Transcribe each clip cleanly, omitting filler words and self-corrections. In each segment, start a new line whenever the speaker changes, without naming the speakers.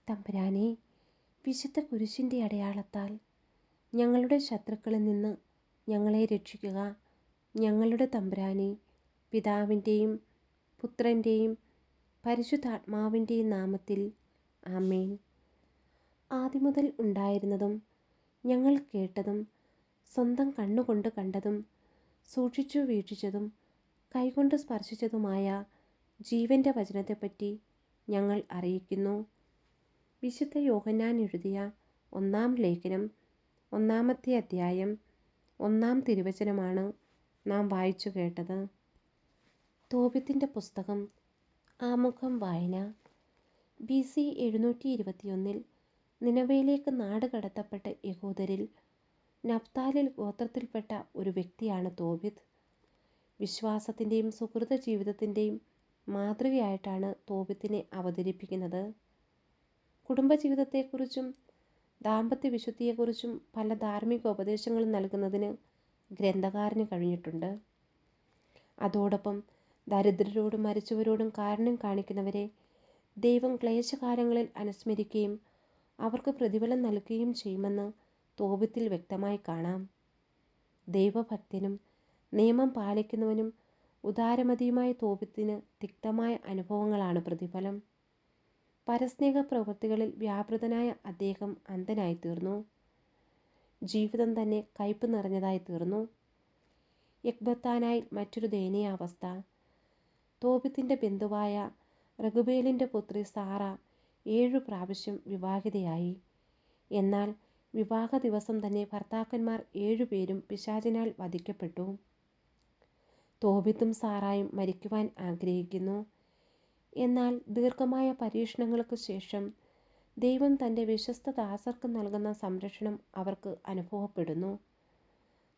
തമ്പുരാനെ, വിശുദ്ധ കുരിശിൻ്റെ അടയാളത്താൽ ഞങ്ങളുടെ ശത്രുക്കളിൽ നിന്ന് ഞങ്ങളെ രക്ഷിക്കുക. ഞങ്ങളുടെ തമ്പുരാനെ, പിതാവിൻ്റെയും പുത്രൻ്റെയും പരിശുദ്ധാത്മാവിൻ്റെയും നാമത്തിൽ ആമേൻ. ആദിമുതൽ ഉണ്ടായിരുന്നതും ഞങ്ങൾ കേട്ടതും സ്വന്തം കണ്ണുകൊണ്ട് കണ്ടതും സൂക്ഷിച്ചു വീക്ഷിച്ചതും കൈകൊണ്ട് സ്പർശിച്ചതുമായ ജീവൻ്റെ വചനത്തെപ്പറ്റി ഞങ്ങൾ അറിയിക്കുന്നു. വിശുദ്ധ യോഹന്നാൻ എഴുതിയ 1-ാം ലേഖനം 1-ാമത്തെ അധ്യായം 1-ാം തിരുവചനമാണ് നാം വായിച്ചു കേട്ടത്. തോബിത്തിൻ്റെ പുസ്തകം ആമുഖം വായന. BC 721 നിനവയിലേക്ക് നാട് കടത്തപ്പെട്ട യഹൂദരിൽ നഫ്താലി ഗോത്രത്തിൽപ്പെട്ട ഒരു വ്യക്തിയാണ് തോബിത്ത്. വിശ്വാസത്തിൻ്റെയും സുഹൃത ജീവിതത്തിൻ്റെയും മാതൃകയായിട്ടാണ് തോബിത്തിനെ അവതരിപ്പിക്കുന്നത്. കുടുംബജീവിതത്തെക്കുറിച്ചും ദാമ്പത്യ വിശുദ്ധിയെക്കുറിച്ചും പല ധാർമ്മിക ഉപദേശങ്ങളും നൽകുന്നതിന് ഗ്രന്ഥകാരന് കഴിഞ്ഞിട്ടുണ്ട്. അതോടൊപ്പം ദരിദ്രരോടും മരിച്ചവരോടും കാരുണ്യം കാണിക്കുന്നവരെ ദൈവം ക്ലേശകാലങ്ങളിൽ അനുസ്മരിക്കുകയും അവർക്ക് പ്രതിഫലം നൽകുകയും ചെയ്യുമെന്ന് തോബിത്തിൽ വ്യക്തമായി കാണാം. ദൈവഭക്തനും നിയമം പാലിക്കുന്നവനും ഉദാരമതിയുമായ തോബിത്തിന് തിക്തമായ അനുഭവങ്ങളാണ് പ്രതിഫലം. പരസ്നേഹ പ്രവൃത്തികളിൽ വ്യാപൃതനായ അദ്ദേഹം അന്ധനായിത്തീർന്നു. ജീവിതം തന്നെ കയ്പ് നിറഞ്ഞതായി തീർന്നു. യക്ബത്താനായി മറ്റൊരു ദയനീയാവസ്ഥ. തോബിത്തിൻ്റെ ബന്ധുവായ റഗുബേലിൻ്റെ പുത്രി സാറ 7 പ്രാവശ്യം വിവാഹിതയായി. എന്നാൽ വിവാഹ ദിവസം തന്നെ ഭർത്താക്കന്മാർ 7 പേരും പിശാചിനാൽ വധിക്കപ്പെട്ടു. തോബിത്തും സാറായും മരിക്കുവാൻ ആഗ്രഹിക്കുന്നു. എന്നാൽ ദീർഘമായ പരീക്ഷണങ്ങൾക്ക് ശേഷം ദൈവം തൻ്റെ വിശ്വസ്ത ദാസർക്ക് നൽകുന്ന സംരക്ഷണം അവർക്ക് അനുഭവപ്പെടുന്നു.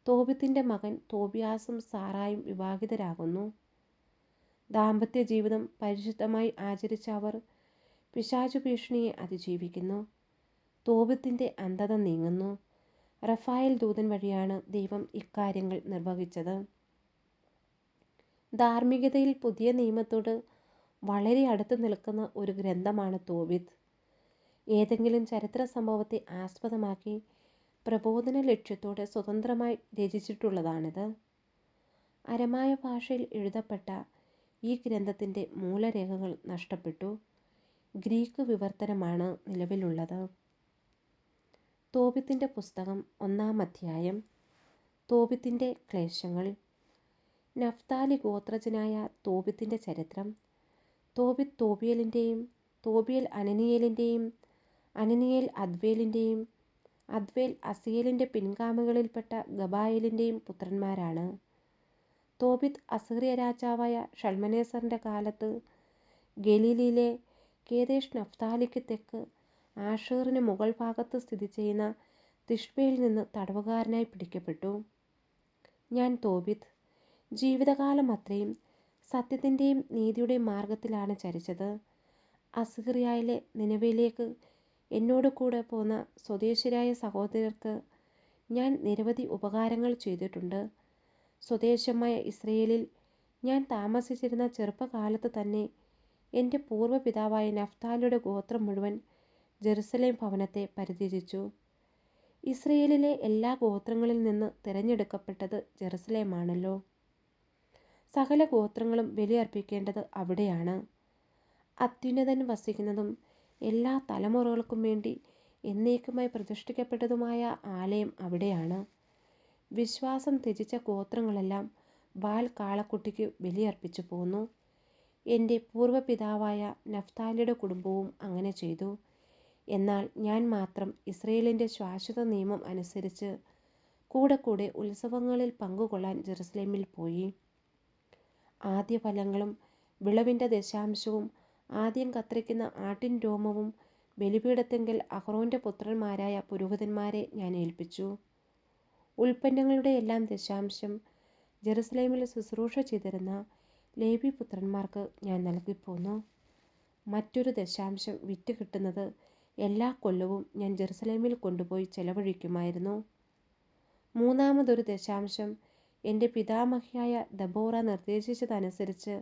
തോബിത്തിൻ്റെ മകൻ തോബിയാസും സാറായും വിവാഹിതരാകുന്നു. ദാമ്പത്യ ജീവിതം പരിശുദ്ധമായി ആചരിച്ച അവർ പിശാചു ഭീഷണിയെ അതിജീവിക്കുന്നു. തോബിത്തിൻ്റെ അന്ധത നീങ്ങുന്നു. റഫായേൽ ദൂതൻ വഴിയാണ് ദൈവം ഇക്കാര്യങ്ങൾ നിർവഹിച്ചത്. ധാർമ്മികതയിൽ പുതിയ നിയമത്തോട് വളരെ അടുത്ത് നിൽക്കുന്ന ഒരു ഗ്രന്ഥമാണ് തോബിത്ത്. ഏതെങ്കിലും ചരിത്ര സംഭവത്തെ ആസ്പദമാക്കി പ്രബോധന ലക്ഷ്യത്തോടെ സ്വതന്ത്രമായി രചിച്ചിട്ടുള്ളതാണിത്. അരമായ ഭാഷയിൽ എഴുതപ്പെട്ട ഈ ഗ്രന്ഥത്തിൻ്റെ മൂലരേഖകൾ നഷ്ടപ്പെട്ടു. ഗ്രീക്ക് വിവർത്തനമാണ് നിലവിലുള്ളത്. തോബിത്തിൻ്റെ പുസ്തകം 1-ാം അധ്യായം. തോബിത്തിൻ്റെ ക്ലേശങ്ങൾ. നഫ്താലി ഗോത്രജനായ തോബിത്തിൻ്റെ ചരിത്രം. തോബിത്ത് തോബിയലിൻ്റെയും തോബിയൽ അനനിയേലിൻ്റെയും അനനിയേൽ അദ്ബേലിൻ്റെയും അദ്ബേൽ അസിയേലിൻ്റെ പിൻഗാമികളിൽപ്പെട്ട ഗബായേലിൻ്റെയും പുത്രന്മാരാണ്. തോബിത്ത് അസീറിയ രാജാവായ ഷൽമനേസറിൻ്റെ കാലത്ത് ഗലീലിയിലെ കേദേശ് നഫ്താലിക്ക് തെക്ക് ആഷേറിന് മുകൾ ഭാഗത്ത് സ്ഥിതി ചെയ്യുന്ന തിഷ്ബയിൽ നിന്ന് തടവുകാരനായി പിടിക്കപ്പെട്ടു. ഞാൻ തോബിത്ത് ജീവിതകാലം അത്രയും സത്യത്തിൻ്റെയും നീതിയുടെയും മാർഗത്തിലാണ് ചരിച്ചത്. അസീറിയയിലെ നിനവയിലേക്ക് എന്നോട് കൂടെ പോന്ന സ്വദേശരായ സഹോദരർക്ക് ഞാൻ നിരവധി ഉപകാരങ്ങൾ ചെയ്തിട്ടുണ്ട്. സ്വദേശമായ ഇസ്രയേലിൽ ഞാൻ താമസിച്ചിരുന്ന ചെറുപ്പകാലത്ത് തന്നെ എൻ്റെ പൂർവ്വപിതാവായ നഫ്താലിയുടെ ഗോത്രം മുഴുവൻ ജെറുസലേം ഭവനത്തെ പരിത്യജിച്ചു. ഇസ്രയേലിലെ എല്ലാ ഗോത്രങ്ങളിൽ നിന്ന് തിരഞ്ഞെടുക്കപ്പെട്ടത് ജെറുസലേമാണല്ലോ. സകല ഗോത്രങ്ങളും ബലിയർപ്പിക്കേണ്ടത് അവിടെയാണ്. അത്യുന്നതൻ വസിക്കുന്നതും എല്ലാ തലമുറകൾക്കും വേണ്ടി എന്നേക്കുമായി പ്രതിഷ്ഠിക്കപ്പെട്ടതുമായ ആലയം അവിടെയാണ്. വിശ്വാസം ത്യജിച്ച ഗോത്രങ്ങളെല്ലാം ബാൽ കാളക്കുട്ടിക്ക് ബലിയർപ്പിച്ചു പോന്നു. എൻ്റെ പൂർവ്വപിതാവായ നഫ്താലിയുടെ കുടുംബവും അങ്ങനെ ചെയ്തു. എന്നാൽ ഞാൻ മാത്രം ഇസ്രയേലിൻ്റെ ശാശ്വത നിയമം അനുസരിച്ച് കൂടെ ഉത്സവങ്ങളിൽ പങ്കുകൊള്ളാൻ ജെറുസലേമിൽ പോയി. ആദ്യഫലങ്ങളും വിളവിൻ്റെ ദശാംശവും ആദ്യം കത്രിക്കുന്ന ആട്ടിൻ രോമവും ബലിപീഠത്തിങ്കൽ അഹ്റോൻ്റെ പുത്രന്മാരായ പുരോഹിതന്മാരെ ഞാൻ ഏൽപ്പിച്ചു. ഉൽപ്പന്നങ്ങളുടെ എല്ലാം ദശാംശം ജെറുസലേമിൽ ശുശ്രൂഷ ചെയ്തിരുന്ന ലേവി പുത്രന്മാർക്ക് ഞാൻ നൽകിപ്പോന്നു. മറ്റൊരു ദശാംശം വിറ്റ് കിട്ടുന്നത് എല്ലാ കൊല്ലവും ഞാൻ ജെറുസലേമിൽ കൊണ്ടുപോയി ചെലവഴിക്കുമായിരുന്നു. മൂന്നാമതൊരു ദശാംശം എൻ്റെ പിതാമഹിയായ ദബോറ നിർദ്ദേശിച്ചതനുസരിച്ച്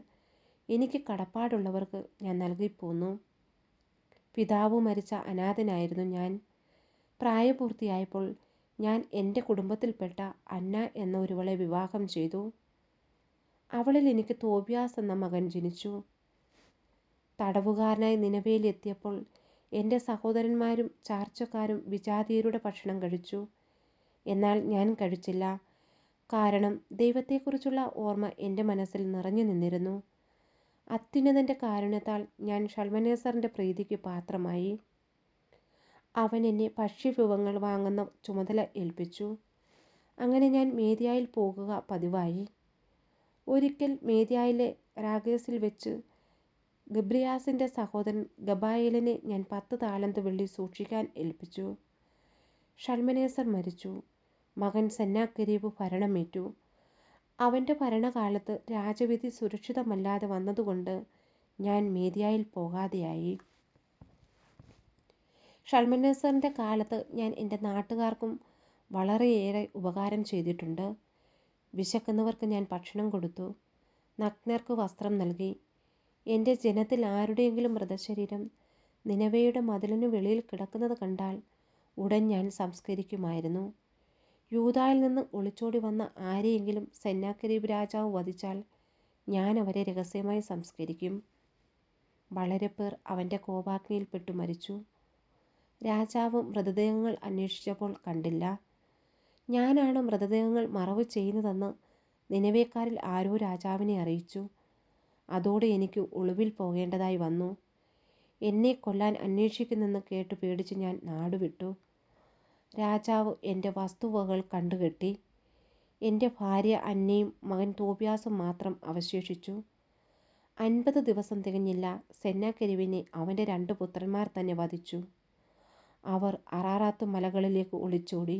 എനിക്ക് കടപ്പാടുള്ളവർക്ക് ഞാൻ നൽകിപ്പോന്നു. പിതാവ് മരിച്ച അനാഥനായിരുന്നു ഞാൻ. പ്രായപൂർത്തിയായപ്പോൾ ഞാൻ എൻ്റെ കുടുംബത്തിൽപ്പെട്ട അന്ന എന്ന ഒരുവളെ വിവാഹം ചെയ്തു. അവളിൽ എനിക്ക് തോബിയാസ് എന്ന മകൻ ജനിച്ചു. തടവുകാരനായി നിനവയിൽ എത്തിയപ്പോൾ എൻ്റെ സഹോദരന്മാരും ചാർച്ചക്കാരും വിജാതീയരുടെ ഭക്ഷണം കഴിച്ചു. എന്നാൽ ഞാൻ കഴിച്ചില്ല. കാരണം ദൈവത്തെക്കുറിച്ചുള്ള ഓർമ്മ എൻ്റെ മനസ്സിൽ നിറഞ്ഞു നിന്നിരുന്നു. അത്യുന്നതൻ്റെ കാരുണ്യത്താൽ ഞാൻ ഷൽമനേസറിൻ്റെ പ്രീതിക്ക് പാത്രമായി. അവൻ എന്നെ ഭക്ഷ്യവിഭവങ്ങൾ വാങ്ങുന്ന ചുമതല ഏൽപ്പിച്ചു. അങ്ങനെ ഞാൻ മേദ്യായിൽ പോകുക പതിവായി. ഒരിക്കൽ മേദ്യായിലെ റാഗേസിൽ വെച്ച് ഗബ്രിയാസിൻ്റെ സഹോദരൻ ഗബായേലിനെ ഞാൻ 10 താലന്ത് വെള്ളി സൂക്ഷിക്കാൻ ഏൽപ്പിച്ചു. ഷൽമനേസർ മരിച്ചു. മകൻ സെന്നാകെരീബ് ഭരണമേറ്റു. അവൻ്റെ ഭരണകാലത്ത് രാജവിധി സുരക്ഷിതമല്ലാതെ വന്നതുകൊണ്ട് ഞാൻ മേദ്യായിൽ പോകാതെയായി. ഷൽമനേസറിൻ്റെ കാലത്ത് ഞാൻ എൻ്റെ നാട്ടുകാർക്കും വളരെയേറെ ഉപകാരം ചെയ്തിട്ടുണ്ട്. വിശക്കുന്നവർക്ക് ഞാൻ ഭക്ഷണം കൊടുത്തു. നഗ്നർക്ക് വസ്ത്രം നൽകി. എൻ്റെ ജനത്തിൽ ആരുടെയെങ്കിലും മൃതശരീരം നിനവയുടെ മതിലിനു വെളിയിൽ കിടക്കുന്നത് കണ്ടാൽ ഉടൻ ഞാൻ സംസ്കരിക്കുമായിരുന്നു. യൂദായിൽ നിന്ന് ഒളിച്ചോടി വന്ന ആരെയെങ്കിലും സെന്നാകെരീബ് രാജാവ് വധിച്ചാൽ ഞാൻ അവരെ രഹസ്യമായി സംസ്കരിക്കും. വളരെ പേർ അവൻ്റെ കോപാഗ്നിയിൽപ്പെട്ടു മരിച്ചു. രാജാവ് മൃതദേഹങ്ങൾ അന്വേഷിച്ചപ്പോൾ കണ്ടില്ല. ഞാനാണ് മൃതദേഹങ്ങൾ മറവ് ചെയ്യുന്നതെന്ന് നിനവേക്കാരിൽ ആരോ രാജാവിനെ അറിയിച്ചു. അതോടെ എനിക്ക് ഒളിവിൽ പോകേണ്ടതായി വന്നു. എന്നെ കൊല്ലാൻ അന്വേഷിക്കുന്നെന്ന് കേട്ട് പേടിച്ച് ഞാൻ നാടുവിട്ടു. രാജാവ് എൻ്റെ വസ്തുവകകൾ കണ്ടുകെട്ടി. എൻ്റെ ഭാര്യ അന്നയും മകൻ തോബിയാസും മാത്രം അവശേഷിച്ചു. 50 ദിവസം തികഞ്ഞില്ല, സെന്നാകെരീബിനെ അവൻ്റെ 2 പുത്രന്മാർ തന്നെ വധിച്ചു. അവർ അറാറാത്ത് മലകളിലേക്ക് ഒളിച്ചോടി.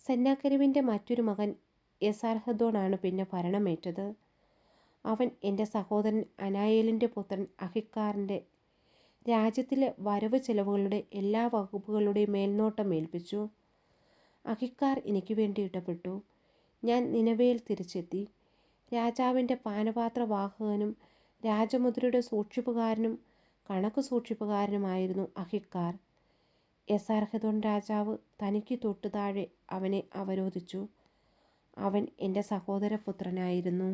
സെന്നാകെരീബിൻ്റെ മറ്റൊരു മകൻ എസാർഹദ്ദോനാണ് പിന്നെ ഭരണമേറ്റത്. അവൻ എൻ്റെ സഹോദരൻ അനായേലിൻ്റെ പുത്രൻ അഹിക്കാറിൻ്റെ രാജ്യത്തിലെ വരവ് ചെലവുകളുടെ എല്ലാ വകുപ്പുകളുടെയും മേൽനോട്ടം ഏൽപ്പിച്ചു. അഹിക്കാർ എനിക്ക് വേണ്ടി ഇടപെട്ടു. ഞാൻ നിനവയിൽ തിരിച്ചെത്തി. രാജാവിൻ്റെ പാനപാത്രവാഹകനും രാജമുദ്രയുടെ സൂക്ഷിപ്പുകാരനും കണക്ക് സൂക്ഷിപ്പുകാരനുമായിരുന്നു അഹിക്കാർ. എസാർഹദ്ദോൻ രാജാവ് തനിക്ക് തൊട്ടു താഴെ അവനെ അവരോധിച്ചു. അവൻ എൻ്റെ സഹോദരപുത്രനായിരുന്നു.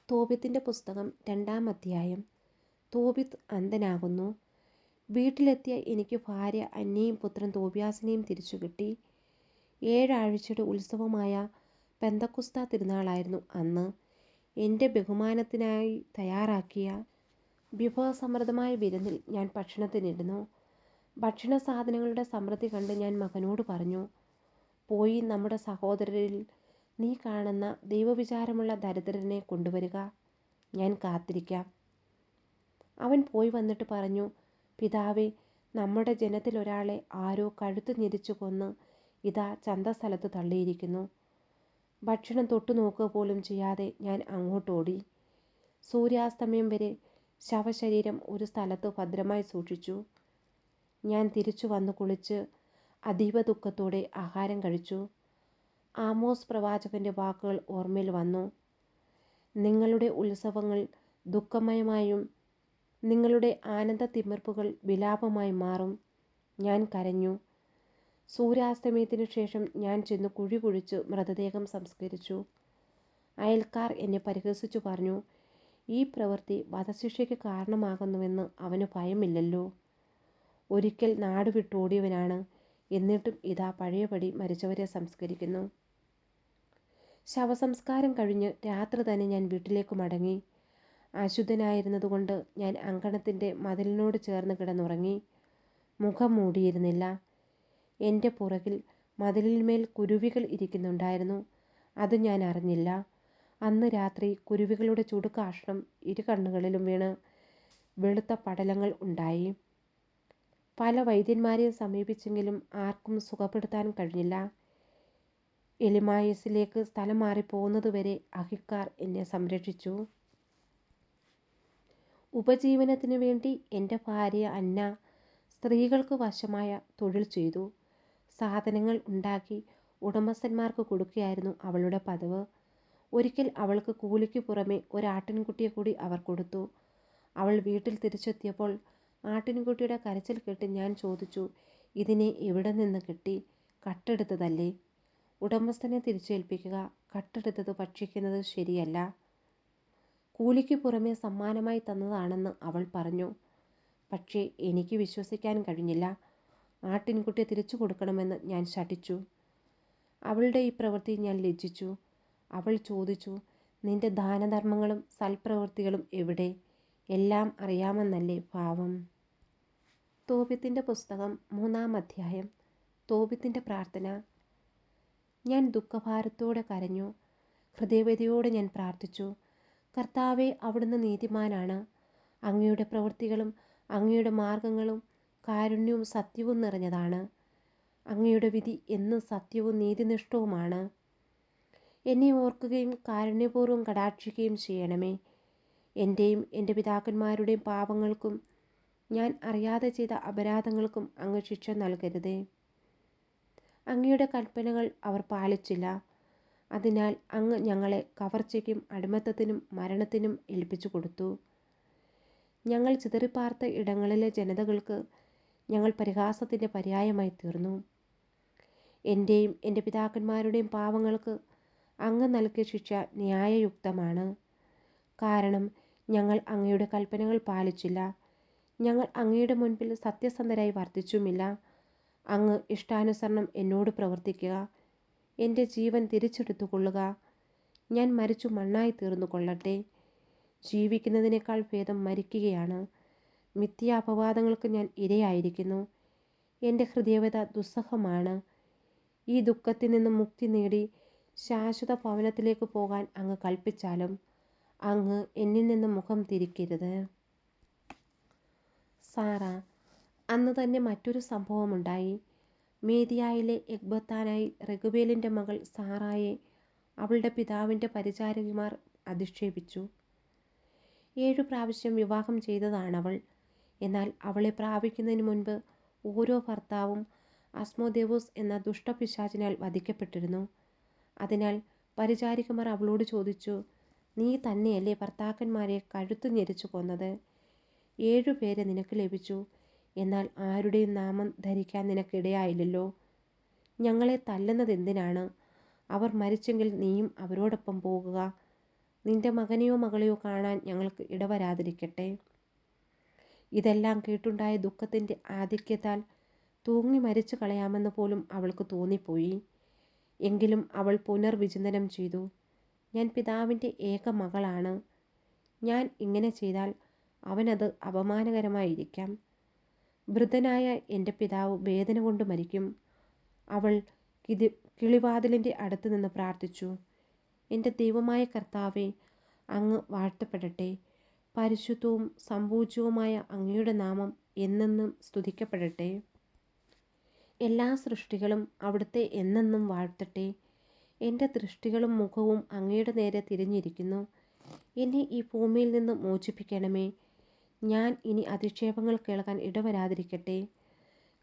തോബിത്തിൻ്റെ പുസ്തകം 2-ാം അധ്യായം. തോബിത്ത് അന്ധനാകുന്നു. വീട്ടിലെത്തിയ എനിക്ക് ഭാര്യ അന്നയും പുത്രൻ തോബിയാസിനെയും തിരിച്ചു കിട്ടി. 7 ആഴ്ചയുടെ ഉത്സവമായ പെന്തക്കുസ്ത തിരുനാളായിരുന്നു അന്ന്. എൻ്റെ ബഹുമാനത്തിനായി തയ്യാറാക്കിയ വിഭവസമൃദ്ധമായ വിരുന്നിൽ ഞാൻ ഭക്ഷണത്തിനിരുന്നു. ഭക്ഷണ സാധനങ്ങളുടെ സമൃദ്ധി കണ്ട് ഞാൻ മകനോട് പറഞ്ഞു, പോയി നമ്മുടെ സഹോദരരിൽ നീ കാണുന്ന ദൈവവിചാരമുള്ള ദരിദ്രനെ കൊണ്ടുവരിക. ഞാൻ കാത്തിരിക്കാം. അവൻ പോയി വന്നിട്ട് പറഞ്ഞു, പിതാവേ, നമ്മുടെ ജനത്തിൽ ഒരാളെ ആരോ കഴുത്ത് ഞെരിച്ചു കൊന്ന് ഇതാ ചന്തസ്ഥലത്ത് തള്ളിയിരിക്കുന്നു. ഭക്ഷണം തൊട്ടു നോക്കുക പോലും ചെയ്യാതെ ഞാൻ അങ്ങോട്ടോടി. സൂര്യാസ്തമയം വരെ ശവശരീരം ഒരു സ്ഥലത്ത് ഭദ്രമായി സൂക്ഷിച്ചു. ഞാൻ തിരിച്ചു വന്ന് കുളിച്ച് അതീവ ദുഃഖത്തോടെ ആഹാരം കഴിച്ചു. ആമോസ് പ്രവാചകൻ്റെ വാക്കുകൾ ഓർമ്മയിൽ വന്നു. നിങ്ങളുടെ ഉത്സവങ്ങൾ ദുഃഖമയമായും നിങ്ങളുടെ ആനന്ദത്തിമിർപ്പുകൾ വിലാപമായി മാറും. ഞാൻ കരഞ്ഞു. സൂര്യാസ്തമയത്തിനു ശേഷം ഞാൻ ചെന്ന് കുഴി കുഴിച്ച് മൃതദേഹം സംസ്കരിച്ചു. അയൽക്കാർ എന്നെ പരിഹസിച്ചു പറഞ്ഞു, ഈ പ്രവൃത്തി വധശിക്ഷയ്ക്ക് കാരണമാകുന്നുവെന്ന് അവന് ഭയമില്ലല്ലോ. ഒരിക്കൽ നാട് വിട്ടോടിയവനാണ്, എന്നിട്ടും ഇതാ പഴയപടി മരിച്ചവരെ സംസ്കരിക്കുന്നു. ശവസംസ്കാരം കഴിഞ്ഞ് രാത്രി തന്നെ ഞാൻ വീട്ടിലേക്ക് മടങ്ങി. അശുദ്ധനായിരുന്നതുകൊണ്ട് ഞാൻ അങ്കണത്തിൻ്റെ മതിലിനോട് ചേർന്ന് കിടന്നുറങ്ങി. മുഖം മൂടിയിരുന്നില്ല. എൻ്റെ പുറകിൽ മതിലിന്മേൽ കുരുവികൾ ഇരിക്കുന്നുണ്ടായിരുന്നു. അത് ഞാൻ അറിഞ്ഞില്ല. അന്ന് രാത്രി കുരുവികളുടെ ചുടുകാഷ്ണം ഇരു കണ്ണുകളിലും വീണ് വെളുത്ത പടലങ്ങൾ ഉണ്ടായി. പല വൈദ്യന്മാരെയും സമീപിച്ചെങ്കിലും ആർക്കും സുഖപ്പെടുത്താൻ കഴിഞ്ഞില്ല. എലിമായസിലേക്ക് സ്ഥലം മാറിപ്പോകുന്നതുവരെ അഹിക്കാർ എന്നെ സംരക്ഷിച്ചു. ഉപജീവനത്തിനു വേണ്ടി എൻ്റെ ഭാര്യ അന്ന സ്ത്രീകൾക്ക് വശമായ തൊഴിൽ ചെയ്തു. സാധനങ്ങൾ ഉണ്ടാക്കി ഉടമസ്ഥന്മാർക്ക് കൊടുക്കുകയായിരുന്നു അവളുടെ പതിവ്. ഒരിക്കൽ അവൾക്ക് കൂലിക്ക് പുറമെ ഒരാട്ടിൻകുട്ടിയെ കൂടി അവർ കൊടുത്തു. അവൾ വീട്ടിൽ തിരിച്ചെത്തിയപ്പോൾ ആട്ടിൻകുട്ടിയുടെ കരച്ചിൽ കേട്ട് ഞാൻ ചോദിച്ചു, ഇതിനെ എവിടെ നിന്ന് കിട്ടി? കട്ടെടുത്തതല്ലേ? ഉടമസ്ഥനെ തിരിച്ചേൽപ്പിക്കുക. കട്ടെടുത്തത് ഭക്ഷിക്കുന്നത് ശരിയല്ല. കൂലിക്ക് പുറമെ സമ്മാനമായി തന്നതാണെന്ന് അവൾ പറഞ്ഞു. പക്ഷേ എനിക്ക് വിശ്വസിക്കാൻ കഴിഞ്ഞില്ല. ആട്ടിൻകുട്ടിയെ തിരിച്ചു കൊടുക്കണമെന്ന് ഞാൻ ശഠിച്ചു. അവളുടെ ഈ പ്രവൃത്തി ഞാൻ ലജ്ജിച്ചു. അവൾ ചോദിച്ചു, നിന്റെ ദാനധർമ്മങ്ങളും സൽപ്രവൃത്തികളും എവിടെ? എല്ലാം അറിയാമെന്നല്ലേ ഭാവം. തോബിത്തിൻ്റെ പുസ്തകം 3-ാം അധ്യായം. തോബിത്തിൻ്റെ പ്രാർത്ഥന. ഞാൻ ദുഃഖഭാരത്തോടെ കരഞ്ഞു. ഹൃദയവേദയോടെ ഞാൻ പ്രാർത്ഥിച്ചു. കർത്താവേ, അവിടുന്ന് നീതിമാനാണ്. അങ്ങയുടെ പ്രവൃത്തികളും അങ്ങയുടെ മാർഗങ്ങളും കാരുണ്യവും സത്യവും നിറഞ്ഞതാണ്. അങ്ങയുടെ വിധി എന്നും സത്യവും നീതിനിഷ്ഠവുമാണ്. എന്നെ ഓർക്കുകയും കാരുണ്യപൂർവ്വം കടാക്ഷിക്കുകയും ചെയ്യണമേ. എൻ്റെയും എൻ്റെ പിതാക്കന്മാരുടെയും പാപങ്ങൾക്കും ഞാൻ അറിയാതെ ചെയ്ത അപരാധങ്ങൾക്കും അങ്ങ് ശിക്ഷ നൽകരുതേ. അങ്ങയുടെ കൽപ്പനകൾ അവർ പാലിച്ചില്ല. അതിനാൽ അങ്ങ് ഞങ്ങളെ കവർച്ചയ്ക്കും അടിമത്തത്തിനും മരണത്തിനും ഏൽപ്പിച്ചു കൊടുത്തു. ഞങ്ങൾ ചിതറിപ്പാർത്ത ഇടങ്ങളിലെ ജനതകൾക്ക് ഞങ്ങൾ പരിഹാസത്തിൻ്റെ പര്യായമായി തീർന്നു. എൻ്റെയും എൻ്റെ പിതാക്കന്മാരുടെയും പാവങ്ങൾക്ക് അങ്ങ് നൽകിയ ശിക്ഷ ന്യായയുക്തമാണ്. കാരണം ഞങ്ങൾ അങ്ങയുടെ കൽപ്പനകൾ പാലിച്ചില്ല. ഞങ്ങൾ അങ്ങയുടെ മുൻപിൽ സത്യസന്ധരായി വർത്തിച്ചുമില്ല. അങ്ങ് ഇഷ്ടാനുസരണം എന്നോട് പ്രവർത്തിക്കുക. എൻ്റെ ജീവൻ തിരിച്ചെടുത്തു കൊള്ളുക. ഞാൻ മരിച്ചു മണ്ണായി തീർന്നു കൊള്ളട്ടെ. ജീവിക്കുന്നതിനേക്കാൾ ഭേദം മരിക്കുകയാണ്. മിഥ്യാപവാദങ്ങൾക്ക് ഞാൻ ഇരയായിരിക്കുന്നു. എൻ്റെ ഹൃദയവേദ ദുസ്സഹമാണ്. ഈ ദുഃഖത്തിൽ നിന്ന് മുക്തി നേടി ശാശ്വത ഭവനത്തിലേക്ക് പോകാൻ അങ്ങ് കൽപ്പിച്ചാലും അങ്ങ് എന്നിൽ നിന്ന് മുഖം തിരിക്കരുത്. സാറ. അന്ന് തന്നെ മറ്റൊരു സംഭവമുണ്ടായി. മേദിയായിലെ എഗ്ബത്താനായി റെഗുബേലിൻ്റെ മകൾ സാറായെ അവളുടെ പിതാവിൻ്റെ പരിചാരകന്മാർ അധിക്ഷേപിച്ചു. 7 പ്രാവശ്യം വിവാഹം ചെയ്തതാണവൾ. എന്നാൽ അവളെ പ്രാപിക്കുന്നതിന് മുൻപ് ഓരോ ഭർത്താവും അസ്മോദേവോസ് എന്ന ദുഷ്ടപിശാചിനാൽ വധിക്കപ്പെട്ടിരുന്നു. അതിനാൽ പരിചാരികമാർ അവളോട് ചോദിച്ചു, നീ തന്നെയല്ലേ ഭർത്താക്കന്മാരെ കഴുത്തു ഞെരിച്ചു കൊന്നത്? 7 പേരെ നിനക്ക് ലഭിച്ചു. എന്നാൽ ആരുടെയും നാമം ധരിക്കാൻ നിനക്കിടയായില്ലല്ലോ. ഞങ്ങളെ തല്ലുന്നത് എന്തിനാണ്? അവർ മരിച്ചെങ്കിൽ നീയും അവരോടൊപ്പം പോകുക. നിന്റെ മകനെയോ മകളെയോ കാണാൻ ഞങ്ങൾക്ക് ഇടവരാതിരിക്കട്ടെ. ഇതെല്ലാം കേട്ടുണ്ടായ ദുഃഖത്തിൻ്റെ ആധിക്യത്താൽ തൂങ്ങി മരിച്ചു കളയാമെന്ന് പോലും അവൾക്ക് തോന്നിപ്പോയി. എങ്കിലും അവൾ പുനർവിചിന്തനം ചെയ്തു. ഞാൻ പിതാവിൻ്റെ ഏക മകളാണ്. ഞാൻ ഇങ്ങനെ ചെയ്താൽ അവനത് അപമാനകരമായിരിക്കാം. വൃദ്ധനായ എൻ്റെ പിതാവ് വേദന കൊണ്ട് മരിക്കും. അവൾ കിളിവാതിലിൻ്റെ അടുത്ത് നിന്ന് പ്രാർത്ഥിച്ചു. എൻ്റെ ദൈവമായ കർത്താവേ, അങ്ങ് വാഴ്ത്തപ്പെടട്ടെ. പരിശുദ്ധവും സംപൂജ്യവുമായ അങ്ങയുടെ നാമം എന്നെന്നും സ്തുതിക്കപ്പെടട്ടെ. എല്ലാ സൃഷ്ടികളും അവിടുത്തെ എന്നെന്നും വാഴ്ത്തട്ടെ. എൻ്റെ ദൃഷ്ടികളും മുഖവും അങ്ങയുടെ നേരെ തിരിഞ്ഞിരിക്കുന്നു. എന്നെ ഈ ഭൂമിയിൽ നിന്ന് മോചിപ്പിക്കണമേ. ഞാൻ ഇനി അധിക്ഷേപങ്ങൾ കേൾക്കാൻ ഇടവരാതിരിക്കട്ടെ.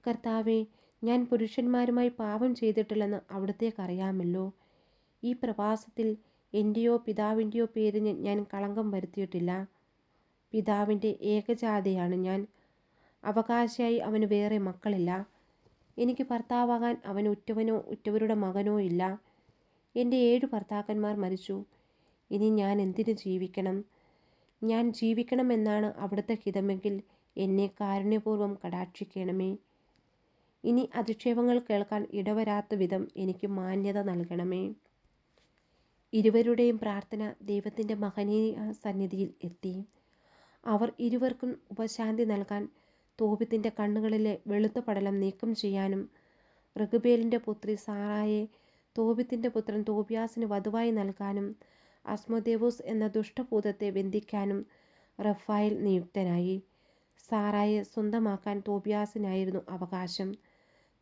കർത്താവേ, ഞാൻ പുരുഷന്മാരുമായി പാപം ചെയ്തിട്ടില്ലെന്ന് അവിടുത്തേക്കറിയാമല്ലോ. ഈ പ്രവാസത്തിൽ എൻ്റെയോ പിതാവിൻ്റെയോ പേരിന് ഞാൻ കളങ്കം വരുത്തിയിട്ടില്ല. പിതാവിൻ്റെ ഏകജാതയാണ് ഞാൻ. അവകാശിയായി അവന് വേറെ മക്കളില്ല. എനിക്ക് ഭർത്താവാകാൻ അവൻ ഉറ്റവനോ ഉറ്റവരുടെ മകനോ ഇല്ല. എൻ്റെ 7 ഭർത്താക്കന്മാർ മരിച്ചു. ഇനി ഞാൻ എന്തിനു ജീവിക്കണം? ഞാൻ ജീവിക്കണമെന്നാണ് അവിടുത്തെ ഹിതമെങ്കിൽ എന്നെ കാരുണ്യപൂർവ്വം കടാക്ഷിക്കണമേ. ഇനി അധിക്ഷേപങ്ങൾ കേൾക്കാൻ ഇടവരാത്ത വിധം എനിക്ക് മാന്യത നൽകണമേ. ഇരുവരുടെയും പ്രാർത്ഥന ദൈവത്തിൻ്റെ മഹനീയ സന്നിധിയിൽ എത്തി. അവർ ഇരുവർക്കും ഉപശാന്തി നൽകാൻ തോബിത്തിൻ്റെ കണ്ണുകളിലെ വെളുത്ത പടലം നീക്കം ചെയ്യാനും റെഗുബേലിൻ്റെ പുത്രി സാറായെ തോബിത്തിൻ്റെ പുത്രൻ തോബിയാസിന് വധുവായി നൽകാനും അസ്മോദേവോസ് എന്ന ദുഷ്ടഭൂതത്തെ ബന്ധിക്കാനും റഫായേൽ നിയുക്തനായി. സാറായെ സ്വന്തമാക്കാൻ തോബിയാസിനായിരുന്നു അവകാശം.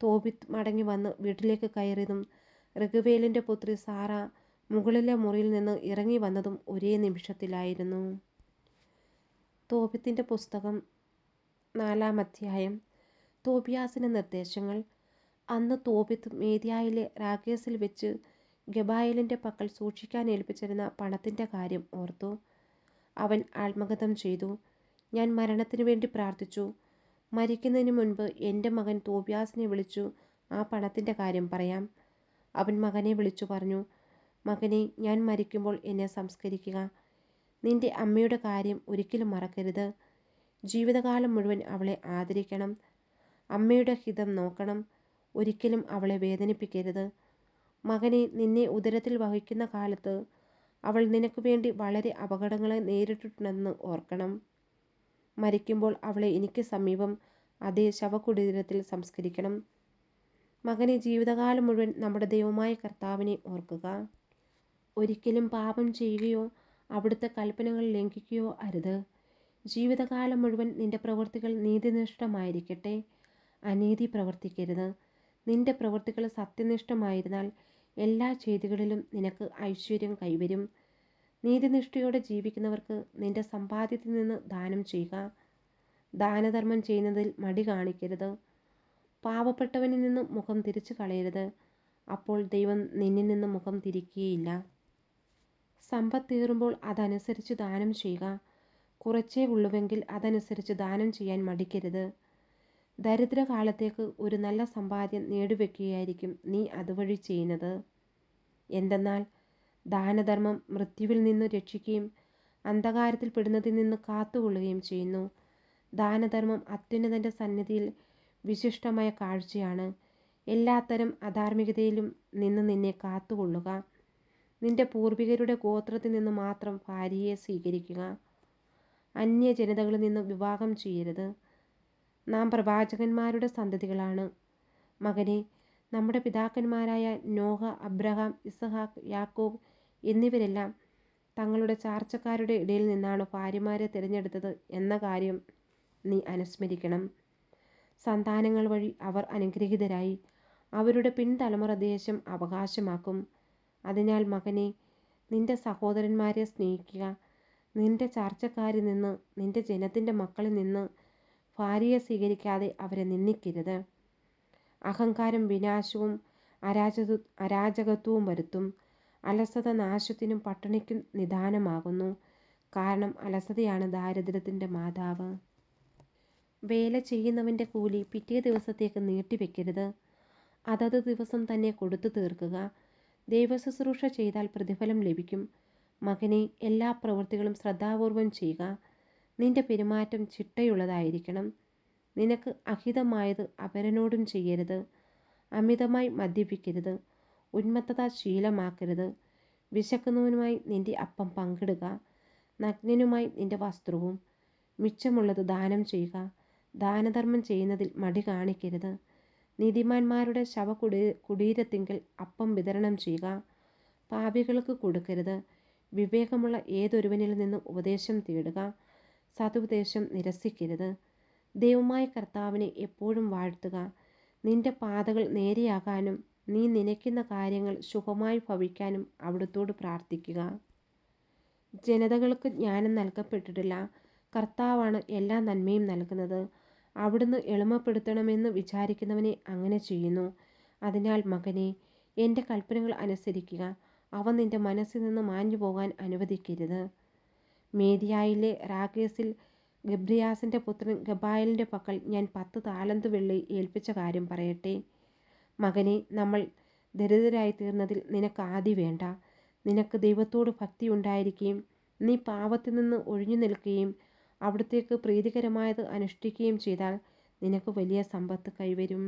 തോബിത്ത് മടങ്ങി വന്ന് വീട്ടിലേക്ക് കയറിയതും റെഗുബേലിൻ്റെ പുത്രി സാറ മുകളിലെ മുറിയിൽ നിന്ന് ഇറങ്ങി വന്നതും ഒരേ നിമിഷത്തിലായിരുന്നു. തോബിത്തിൻ്റെ പുസ്തകം 4-ാം അധ്യായം. തോബിയാസിൻ്റെ നിർദ്ദേശങ്ങൾ. അന്ന് തോബിത്ത് മേദിയായിലെ റാഗേസിൽ വെച്ച് ഗബായേലിൻ്റെ പക്കൽ സൂക്ഷിക്കാൻ ഏൽപ്പിച്ചിരുന്ന പണത്തിൻ്റെ കാര്യം ഓർത്തു. അവൻ ആത്മഗതം ചെയ്തു. ഞാൻ മരണത്തിനു വേണ്ടി പ്രാർത്ഥിച്ചു. മരിക്കുന്നതിന് മുൻപ് എൻ്റെ മകൻ തോബിയാസിനെ വിളിച്ചു ആ പണത്തിൻ്റെ കാര്യം പറയാം. അവൻ മകനെ വിളിച്ചു പറഞ്ഞു, മകനെ, ഞാൻ മരിക്കുമ്പോൾ എന്നെ സംസ്കരിക്കുക. നിന്റെ അമ്മയുടെ കാര്യം ഒരിക്കലും മറക്കരുത്. ജീവിതകാലം മുഴുവൻ അവളെ ആദരിക്കണം. അമ്മയുടെ ഹിതം നോക്കണം. ഒരിക്കലും അവളെ വേദനിപ്പിക്കരുത്. മകനെ, നിന്നെ ഉദരത്തിൽ വഹിക്കുന്ന കാലത്ത് അവൾ നിനക്ക് വേണ്ടി വളരെ അപകടങ്ങളെ നേരിട്ടിട്ടുണ്ടെന്ന് ഓർക്കണം. മരിക്കുമ്പോൾ അവളെ എനിക്ക് സമീപം അതേ ശവകുടീരത്തിൽ സംസ്കരിക്കണം. മകനെ, ജീവിതകാലം മുഴുവൻ നമ്മുടെ ദൈവമായ കർത്താവിനെ ഓർക്കുക. ഒരിക്കലും പാപം ചെയ്യുകയോ അവിടുത്തെ കൽപ്പനകൾ ലംഘിക്കുകയോ അരുത്. ജീവിതകാലം മുഴുവൻ നിന്റെ പ്രവൃത്തികൾ നീതിനിഷ്ഠമായിരിക്കട്ടെ. അനീതി പ്രവർത്തിക്കരുത്. നിന്റെ പ്രവൃത്തികൾ സത്യനിഷ്ഠമായിരുന്നാൽ എല്ലാ ചെയ്തികളിലും നിനക്ക് ഐശ്വര്യം കൈവരും. നീതിനിഷ്ഠയോടെ ജീവിക്കുന്നവർക്ക് നിന്റെ സമ്പാദ്യത്തിൽ നിന്ന് ദാനം ചെയ്യുക. ദാനധർമ്മം ചെയ്യുന്നതിൽ മടി കാണിക്കരുത്. പാവപ്പെട്ടവനിൽ നിന്ന് മുഖം തിരിച്ചു കളയരുത്. അപ്പോൾ ദൈവം നിന്നിൽ നിന്ന് മുഖം തിരിക്കുകയില്ല. സമ്പത്തേറുമ്പോൾ അതനുസരിച്ച് ദാനം ചെയ്യുക. കുറച്ചേ ഉള്ളുവെങ്കിൽ അതനുസരിച്ച് ദാനം ചെയ്യാൻ മടിക്കരുത്. ദരിദ്രകാലത്തേക്ക് ഒരു നല്ല സമ്പാദ്യം നേടിവെക്കുകയായിരിക്കും നീ അതുവഴി ചെയ്യുന്നത്. എന്തെന്നാൽ ദാനധർമ്മം മൃത്യുവിൽ നിന്ന് രക്ഷിക്കുകയും അന്ധകാരത്തിൽ പെടുന്നതിൽ നിന്ന് കാത്തുകൊള്ളുകയും ചെയ്യുന്നു. ദാനധർമ്മം അത്യുന്നതൻ്റെ സന്നിധിയിൽ വിശിഷ്ടമായ കാഴ്ചയാണ്. എല്ലാത്തരം അധാർമികതയിലും നിന്ന് നിന്നെ കാത്തുകൊള്ളുക. നിന്റെ പൂർവികരുടെ ഗോത്രത്തിൽ നിന്ന് മാത്രം ഭാര്യയെ സ്വീകരിക്കുക. അന്യജനതകളിൽ നിന്ന് വിവാഹം ചെയ്യരുത്. നാം പ്രവാചകന്മാരുടെ സന്തതികളാണ്. മകനെ, നമ്മുടെ പിതാക്കന്മാരായ നോഹ, അബ്രഹാം, ഇസഹാക്ക്, യാക്കോബ് എന്നിവരെല്ലാം തങ്ങളുടെ ചാർച്ചക്കാരുടെ ഇടയിൽ നിന്നാണ് ഭാര്യമാരെ തിരഞ്ഞെടുത്തത് എന്ന കാര്യം നീ അനുസ്മരിക്കണം. സന്താനങ്ങൾ വഴി അവർ അനുഗ്രഹീതരായി അവരുടെ പിൻതലമുറ ദേശം അവകാശമാക്കും. അതിനാൽ മകനെ, നിന്റെ സഹോദരന്മാരെ സ്നേഹിക്കുക. നിന്റെ ചാർച്ചക്കാരിൽ നിന്ന്, നിന്റെ ജനത്തിൻ്റെ മക്കളിൽ നിന്ന് ഭാര്യയെ സ്വീകരിക്കാതെ അവരെ നിന്ദിക്കരുത്. അഹങ്കാരം വിനാശവും അരാജകത്വവും വരുത്തും. അലസത നാശത്തിനും പട്ടിണിക്കും നിദാനമാകുന്നു. കാരണം അലസതയാണ് ദാരിദ്ര്യത്തിൻ്റെ മാതാവ്. വേല ചെയ്യുന്നവൻ്റെ കൂലി പിറ്റേ ദിവസത്തേക്ക് നീട്ടിവെക്കരുത്. അതത് ദിവസം തന്നെ കൊടുത്തു തീർക്കുക. ദൈവശുശ്രൂഷ ചെയ്താൽ പ്രതിഫലം ലഭിക്കും. മകനെ, എല്ലാ പ്രവൃത്തികളും ശ്രദ്ധാപൂർവം ചെയ്യുക. നിന്റെ പെരുമാറ്റം ചിട്ടയുള്ളതായിരിക്കണം. നിനക്ക് അഹിതമായത് അപരനോടും ചെയ്യരുത്. അമിതമായി മദ്യപിക്കരുത്. ഉന്മത്തത ശീലമാക്കരുത്. വിശക്കുന്നവനുമായി നിന്റെ അപ്പം പങ്കിടുക. നഗ്നനുമായി നിന്റെ വസ്ത്രവും. മിച്ചമുള്ളത് ദാനം ചെയ്യുക. ദാനധർമ്മം ചെയ്യുന്നതിൽ മടി കാണിക്കരുത്. നീതിമാന്മാരുടെ കുടീരത്തിങ്കൽ അപ്പം വിതരണം ചെയ്യുക. പാപികൾക്ക് കൊടുക്കരുത്. വിവേകമുള്ള ഏതൊരുവനിൽ നിന്ന് ഉപദേശം തേടുക. സതുപദേശം നിരസിക്കരുത്. ദൈവമായ കർത്താവിനെ എപ്പോഴും വാഴ്ത്തുക. നിന്റെ പാതകൾ നേരെയാകാനും നീ നനയ്ക്കുന്ന കാര്യങ്ങൾ ശുഭമായി ഭവിക്കാനും അവിടുത്തോട് പ്രാർത്ഥിക്കുക. ജനതകൾക്ക് ജ്ഞാനം നൽകപ്പെട്ടിട്ടില്ല. കർത്താവാണ് എല്ലാ നന്മയും നൽകുന്നത്. അവിടുന്ന് എളിമപ്പെടുത്തണമെന്ന് വിചാരിക്കുന്നവനെ അങ്ങനെ ചെയ്യുന്നു. അതിനാൽ മകനെ, എൻ്റെ കൽപ്പനകൾ അനുസരിക്കുക. അവ നിന്റെ മനസ്സിൽ നിന്ന് മാഞ്ഞു പോകാൻ അനുവദിക്കരുത്. മേദിയായിലെ റാഗേസിൽ ഗബ്രിയാസിൻ്റെ പുത്രൻ ഗബായലിൻ്റെ പക്കൽ ഞാൻ 10 താലന്ത് വെള്ളി ഏൽപ്പിച്ച കാര്യം പറയട്ടെ. മകനെ, നമ്മൾ ദരിദ്രരായി തീർന്നതിൽ നിനക്ക് ആദി വേണ്ട. നിനക്ക് ദൈവത്തോട് ഭക്തി ഉണ്ടായിരിക്കുകയും നീ പാപത്തിൽ നിന്ന് ഒഴിഞ്ഞു നിൽക്കുകയും അവിടുത്തേക്ക് പ്രീതികരമായത് അനുഷ്ഠിക്കുകയും ചെയ്താൽ നിനക്ക് വലിയ സമ്പത്ത് കൈവരും.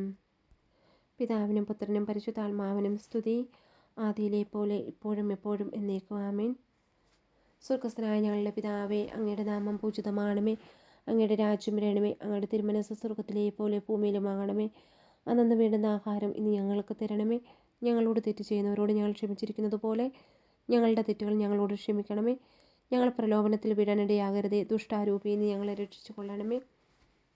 പിതാവിനും പുത്രനും പരിശുദ്ധാത്മാവിനും സ്തുതി. ആദിയിലെ പോലെ ഇപ്പോഴും എപ്പോഴും എന്നേക്കും ആമേൻ. സ്വർഗസ്ഥനായ ഞങ്ങളുടെ പിതാവേ, അങ്ങയുടെ നാമം പൂജിതമാണമേ. അങ്ങയുടെ രാജ്യം വരണമേ. അങ്ങയുടെ തിരുമനസ്സ് സ്വർഗത്തിലെ പോലെ ഭൂമിയിലുമാകണമേ. അന്നു വേണ്ടുന്ന ആഹാരം ഇനി ഞങ്ങൾക്ക് തരണമേ. ഞങ്ങളോട് തെറ്റ് ചെയ്യുന്നവരോട് ഞങ്ങൾ ക്ഷമിച്ചിരിക്കുന്നത് പോലെ ഞങ്ങളുടെ തെറ്റുകൾ ഞങ്ങളോട് ക്ഷമിക്കണമേ. ഞങ്ങൾ പ്രലോഭനത്തിൽ വീഴാനിടയാകരുതേ. ദുഷ്ടാരൂപിയിൽ നിന്ന് ഞങ്ങളെ രക്ഷിച്ചു കൊള്ളണമേ.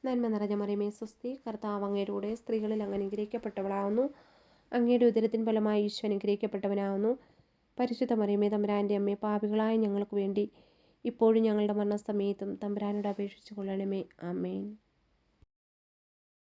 നന്മ നിറഞ്ഞ മറിയമേ സ്വസ്തി, കർത്താവ് അങ്ങയുടെ കൂടെ സ്ത്രീകളിൽ അങ്ങ് അനുഗ്രഹിക്കപ്പെട്ടവളാവുന്നു. അങ്ങയുടെ ഉദരത്തിൻ ഫലമായി ഈശോ അനുഗ്രഹിക്കപ്പെട്ടവനാവുന്നു. പരിശുദ്ധ മറിയമേ, തമ്പുരാൻ്റെ അമ്മേ, പാപികളായ ഞങ്ങൾക്ക് വേണ്ടി ഇപ്പോഴും ഞങ്ങളുടെ മരണസമയത്തും തമ്പുരാനോട് അപേക്ഷിച്ചു കൊള്ളണമേ. ആമേൻ.